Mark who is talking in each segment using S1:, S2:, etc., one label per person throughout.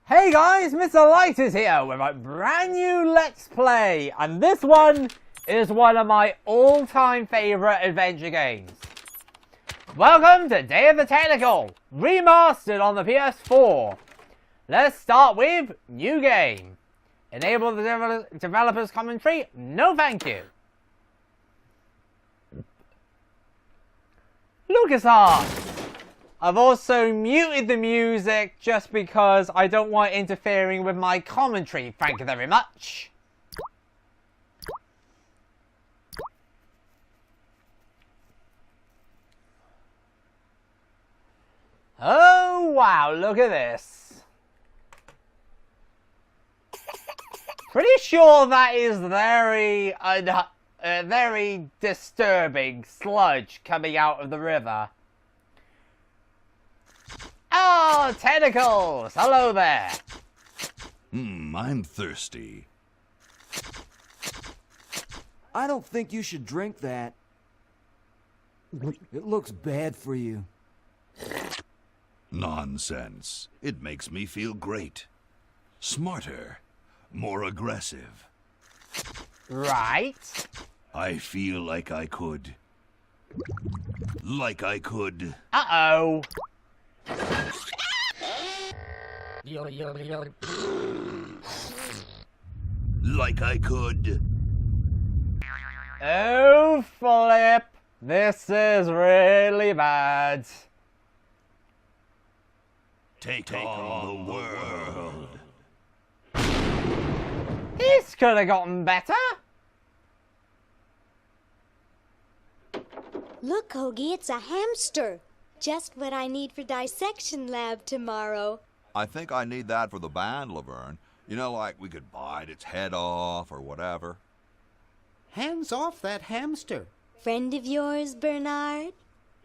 S1: Hey guys, Mr. Light is here with a brand new Let's Play, and this one is one of my all-time favourite adventure games. Welcome to Day of the Tentacle, remastered on the PS4. Let's start with New Game. Enable the developer's commentary? No thank you. LucasArts. I've also muted the music just because I don't want it interfering with my commentary, thank you very much. Oh wow, look at this. Pretty sure that is very disturbing sludge coming out of the river. Oh, tentacles! Hello there!
S2: I'm thirsty.
S3: I don't think you should drink that. It looks bad for you.
S2: Nonsense. It makes me feel great. Smarter. More aggressive.
S1: Right.
S2: I feel like I could.
S1: Uh-oh.
S2: Like I could.
S1: Oh, flip. This is really bad.
S2: Take on the world.
S1: This could have gotten better.
S4: Look, Hoagie, it's a hamster. Just what I need for dissection lab tomorrow.
S5: I think I need that for the band, Laverne. You know, like we could bite its head off or whatever.
S6: Hands off that hamster.
S4: Friend of yours, Bernard?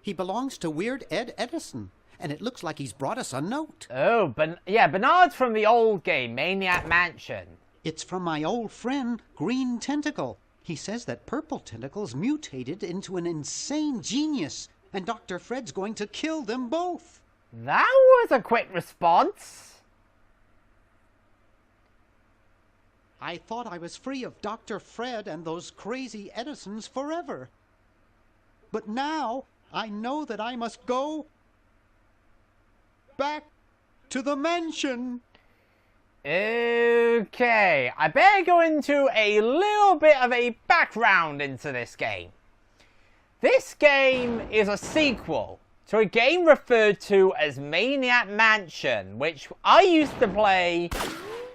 S6: He belongs to Weird Ed Edison, and it looks like he's brought us a note.
S1: Oh, yeah, Bernard's from the old game, Maniac Mansion.
S6: It's from my old friend, Green Tentacle. He says that Purple Tentacle's mutated into an insane genius, and Dr. Fred's going to kill them both.
S1: That was a quick response.
S6: I thought I was free of Dr. Fred and those crazy Edisons forever. But now I know that I must go back to the mansion.
S1: Okay, I better go into a little bit of a background into this game. This game is a sequel to a game referred to as Maniac Mansion, which I used to play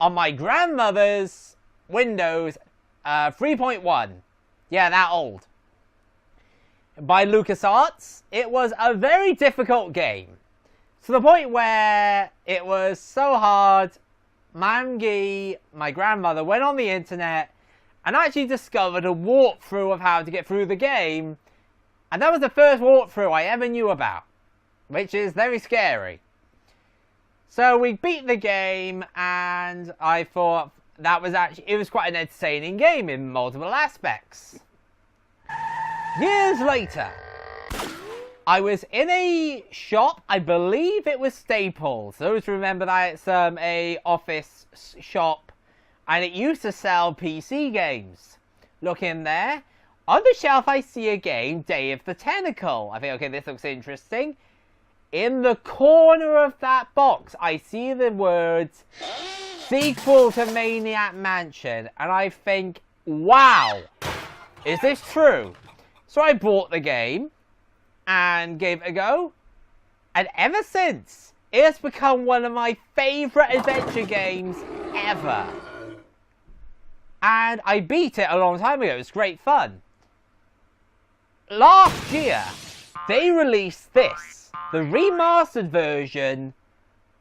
S1: on my grandmother's Windows 3.1. Yeah, that old. By LucasArts. It was a very difficult game. To the point where it was so hard, Mangi, my grandmother, went on the internet and actually discovered a walkthrough of how to get through the game. And that was the first walkthrough I ever knew about, which is very scary. So we beat the game, and I thought it was quite an entertaining game in multiple aspects. Years later, I was in a shop, I believe it was Staples. Those remember that it's a office shop, and it used to sell PC games. Look in there. On the shelf, I see a game, Day of the Tentacle. I think, okay, this looks interesting. In the corner of that box, I see the words, sequel to Maniac Mansion. And I think, wow, is this true? So I bought the game and gave it a go. And ever since, it's become one of my favourite adventure games ever. And I beat it a long time ago. It was great fun. Last year, they released this, the remastered version,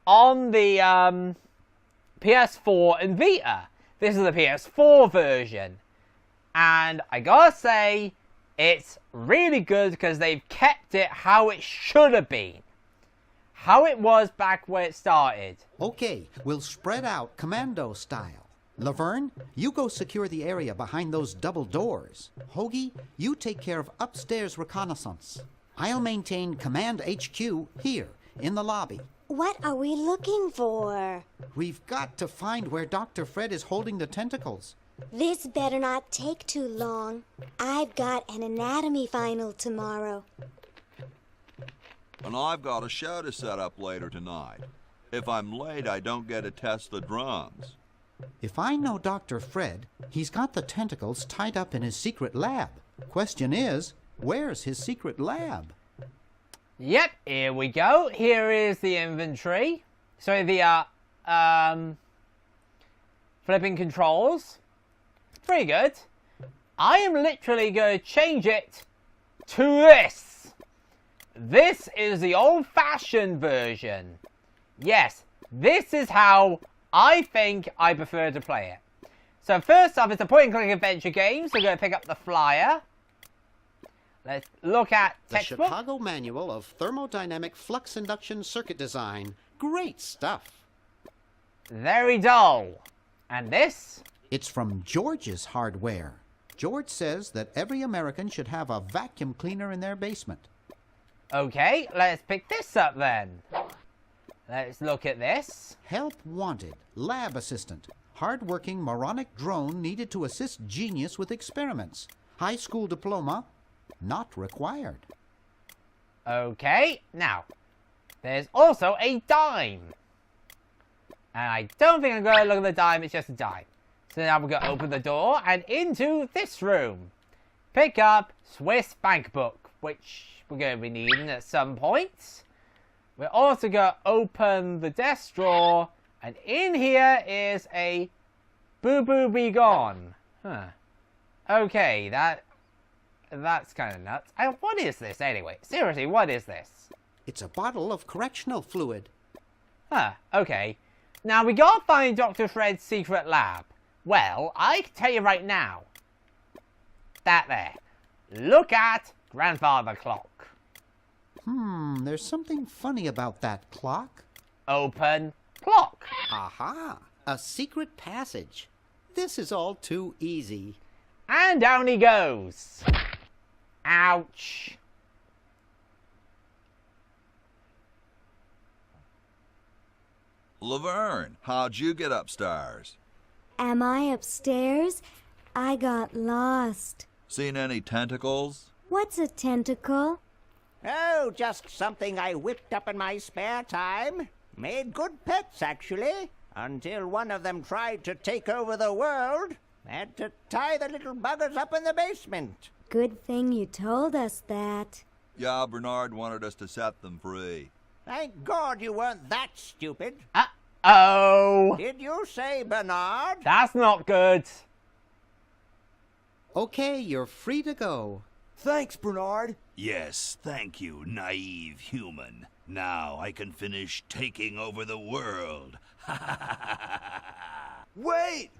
S1: on the PS4 and Vita. This is the PS4 version. And I gotta say, it's really good because they've kept it how it should have been. How it was back when it started.
S6: Okay, we'll spread out commando style. Laverne, you go secure the area behind those double doors. Hoagie, you take care of upstairs reconnaissance. I'll maintain Command HQ here in the lobby.
S4: What are we looking for?
S6: We've got to find where Dr. Fred is holding the tentacles.
S4: This better not take too long. I've got an anatomy final tomorrow.
S5: And I've got a show to set up later tonight. If I'm late, I don't get to test the drums.
S6: If I know Dr. Fred, he's got the tentacles tied up in his secret lab. Question is, where's his secret lab?
S1: Yep, here we go. Here is the inventory. So the flipping controls. Pretty good. I am literally going to change it to this. This is the old-fashioned version. Yes, this is how I think I prefer to play it. So first off, it's a point-and-click adventure game, so we're going to pick up the flyer. Let's look at
S7: The
S1: textbook.
S7: Chicago Manual of Thermodynamic Flux Induction Circuit Design. Great stuff.
S1: Very dull. And this?
S6: It's from George's Hardware. George says that every American should have a vacuum cleaner in their basement.
S1: Okay, let's pick this up then. Let's look at this.
S6: Help wanted. Lab assistant. Hard-working moronic drone needed to assist genius with experiments. High school diploma not required.
S1: Okay, now, there's also a dime. And I don't think I'm going to look at the dime, it's just a dime. So now we're going to open the door and into this room. Pick up Swiss Bank Book, which we're going to be needing at some point. We're also going to open the desk drawer, and in here is a Boo Boo Be Gone. Huh. Okay, that's kind of nuts. What is this anyway? Seriously, what is this?
S6: It's a bottle of correctional fluid.
S1: Huh, okay. Now we gotta find Dr. Fred's secret lab. Well, I can tell you right now. That there. Look at Grandfather Clock.
S6: There's something funny about that clock.
S1: Open clock.
S7: Aha! A secret passage. This is all too easy.
S1: And down he goes. Ouch.
S5: Laverne, how'd you get upstairs?
S4: Am I upstairs? I got lost.
S5: Seen any tentacles?
S4: What's a tentacle?
S8: Oh, just something I whipped up in my spare time. Made good pets, actually, until one of them tried to take over the world. Had to tie the little buggers up in the basement.
S4: Good thing you told us that.
S5: Yeah, Bernard wanted us to set them free.
S8: Thank God you weren't that stupid.
S1: Uh-oh.
S8: Did you say Bernard?
S1: That's not good.
S7: Okay, you're free to go.
S3: Thanks, Bernard.
S2: Yes, thank you, naive human. Now I can finish taking over the world.
S3: Wait!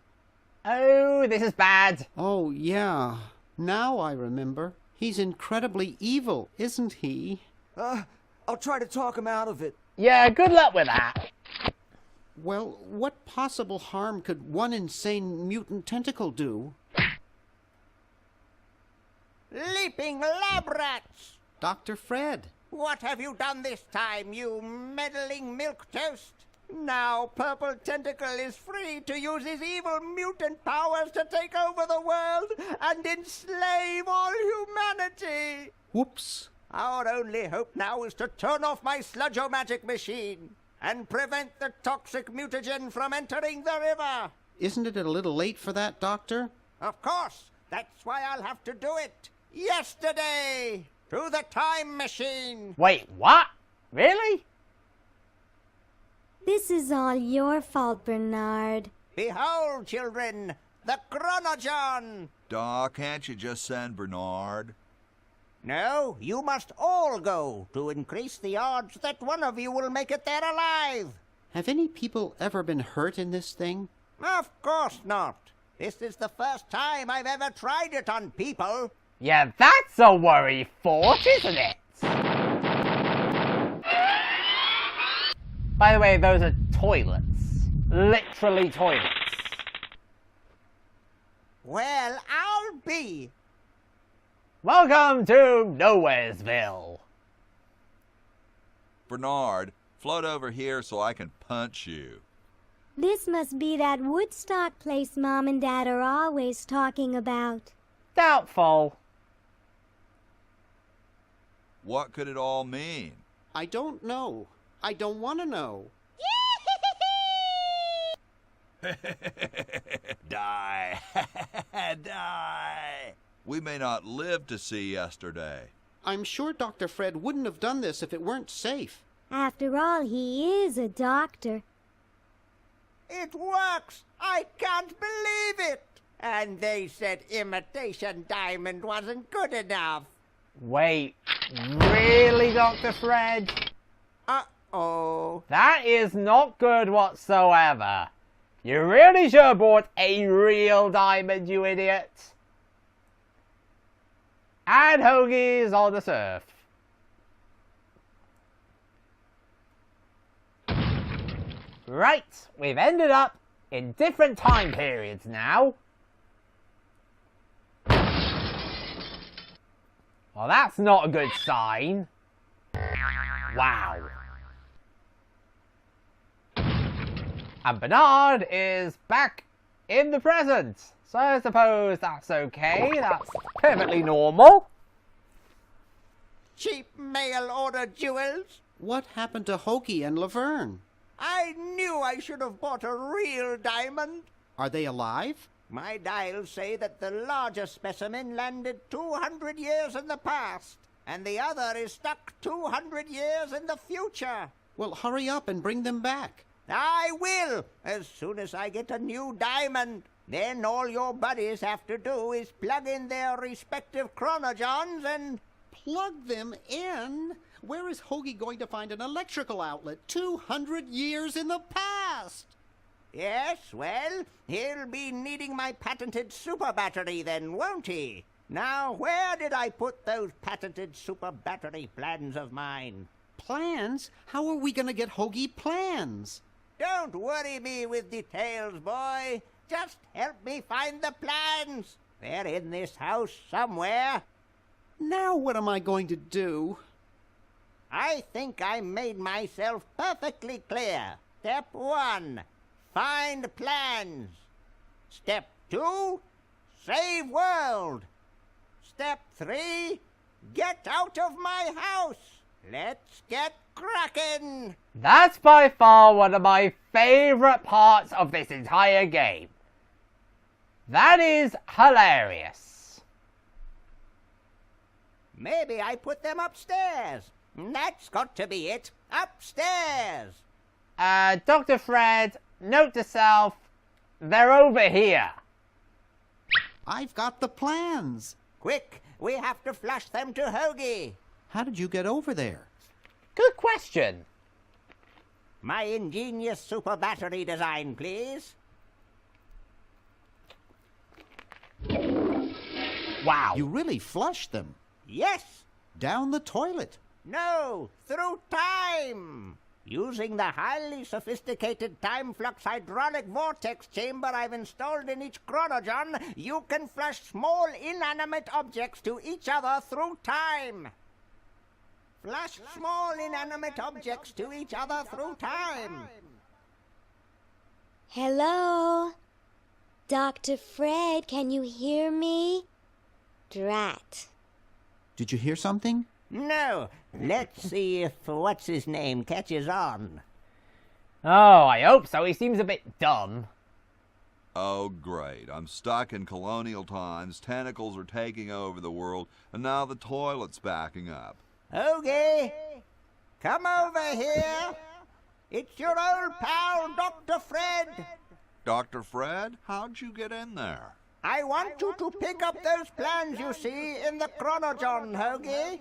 S1: Oh, this is bad.
S7: Oh, yeah. Now I remember. He's incredibly evil, isn't he?
S3: I'll try to talk him out of it.
S1: Yeah, good luck with that.
S7: Well, what possible harm could one insane mutant tentacle do?
S8: Leaping lab rats!
S7: Dr. Fred.
S8: What have you done this time, you meddling milquetoast? Now Purple Tentacle is free to use his evil mutant powers to take over the world and enslave all humanity!
S7: Whoops.
S8: Our only hope now is to turn off my sludge-o-magic machine and prevent the toxic mutagen from entering the river.
S7: Isn't it a little late for that, Doctor?
S8: Of course, that's why I'll have to do it. Yesterday, through the time machine.
S1: Wait, what? Really?
S4: This is all your fault, Bernard.
S8: Behold, children, the Chronogon.
S5: Doc, can't you just send Bernard?
S8: No, you must all go to increase the odds that one of you will make it there alive.
S7: Have any people ever been hurt in this thing?
S8: Of course not. This is the first time I've ever tried it on people.
S1: Yeah, that's a worry thought, isn't it? By the way, those are toilets. Literally toilets.
S8: Well, I'll be.
S1: Welcome to Nowheresville.
S5: Bernard, float over here so I can punch you.
S4: This must be that Woodstock place Mom and Dad are always talking about.
S1: Doubtful.
S5: What could it all mean?
S7: I don't know. I don't want to know.
S2: Die. Die.
S5: We may not live to see yesterday.
S7: I'm sure Dr. Fred wouldn't have done this if it weren't safe.
S4: After all, he is a doctor.
S8: It works! I can't believe it! And they said imitation diamond wasn't good enough.
S1: Wait, really, Dr. Fred?
S8: Uh-oh.
S1: That is not good whatsoever. You really should have bought a real diamond, you idiot. And hoagies on the surf. Right, we've ended up in different time periods now. Well, that's not a good sign. Wow. And Bernard is back in the present. So I suppose that's okay. That's perfectly normal.
S8: Cheap mail order jewels.
S7: What happened to Hoagie and Laverne?
S8: I knew I should have bought a real diamond.
S7: Are they alive?
S8: My dials say that the larger specimen landed 200 years in the past, and the other is stuck 200 years in the future.
S7: Well, hurry up and bring them back.
S8: I will, as soon as I get a new diamond. Then all your buddies have to do is plug in their respective chronogens and...
S7: Plug them in? Where is Hoagie going to find an electrical outlet 200 years in the past?
S8: Yes, well, he'll be needing my patented super battery then, won't he? Now, where did I put those patented super battery plans of mine?
S7: Plans? How are we going to get Hoagie plans?
S8: Don't worry me with details, boy. Just help me find the plans. They're in this house somewhere.
S7: Now what am I going to do?
S8: I think I made myself perfectly clear. Step 1, find plans. Step 2, save world. Step 3, get out of my house. Let's get cracking.
S1: That's by far one of my favourite parts of this entire game. That is hilarious.
S8: Maybe I put them upstairs. That's got to be it. Upstairs.
S1: Dr. Fred, note to self, they're over here.
S7: I've got the plans.
S8: Quick, we have to flush them to Hoagie.
S7: How did you get over there?
S1: Good question.
S8: My ingenious super battery design, please.
S1: Wow.
S7: You really flushed them.
S8: Yes.
S7: Down the toilet.
S8: No, through time. Using the highly sophisticated time flux hydraulic vortex chamber I've installed in each chronogen, you can flush small inanimate objects to each other through time. Flush small inanimate objects to each other through time.
S4: Hello? Dr. Fred, can you hear me? Drat.
S7: Did you hear something?
S8: No. Let's see if what's-his-name catches on.
S1: Oh, I hope so. He seems a bit dumb.
S5: Oh, great. I'm stuck in colonial times, tentacles are taking over the world, and now the toilet's backing up.
S8: Hoagie, come over here. It's your old pal, Dr. Fred.
S5: Dr. Fred, how'd you get in there?
S8: I want you to pick up those plans you see in the chronogen, Hoagie.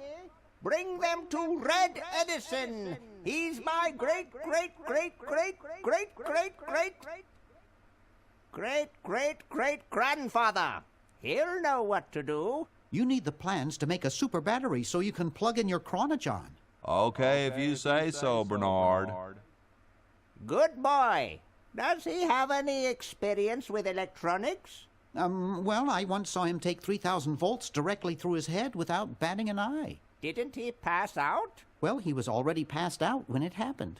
S8: Bring them to Red Edison. He's my great-great-great-great-great-great-great-great-great-grandfather. He'll know what to do.
S6: You need the plans to make a super battery so you can plug in your chronogen.
S5: Okay, if you say so, Bernard.
S8: Good boy. Does he have any experience with electronics?
S6: Well, I once saw him take 3,000 volts directly through his head without batting an eye.
S8: Didn't he pass out?
S7: Well, he was already passed out when it happened.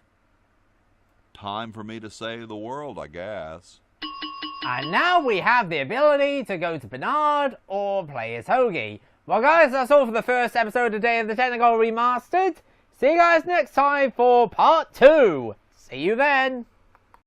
S5: Time for me to save the world, I guess.
S1: And now we have the ability to go to Bernard or play as Hoagie. Well guys, that's all for the first episode today of the Tentacle Remastered. See you guys next time for part 2. See you then.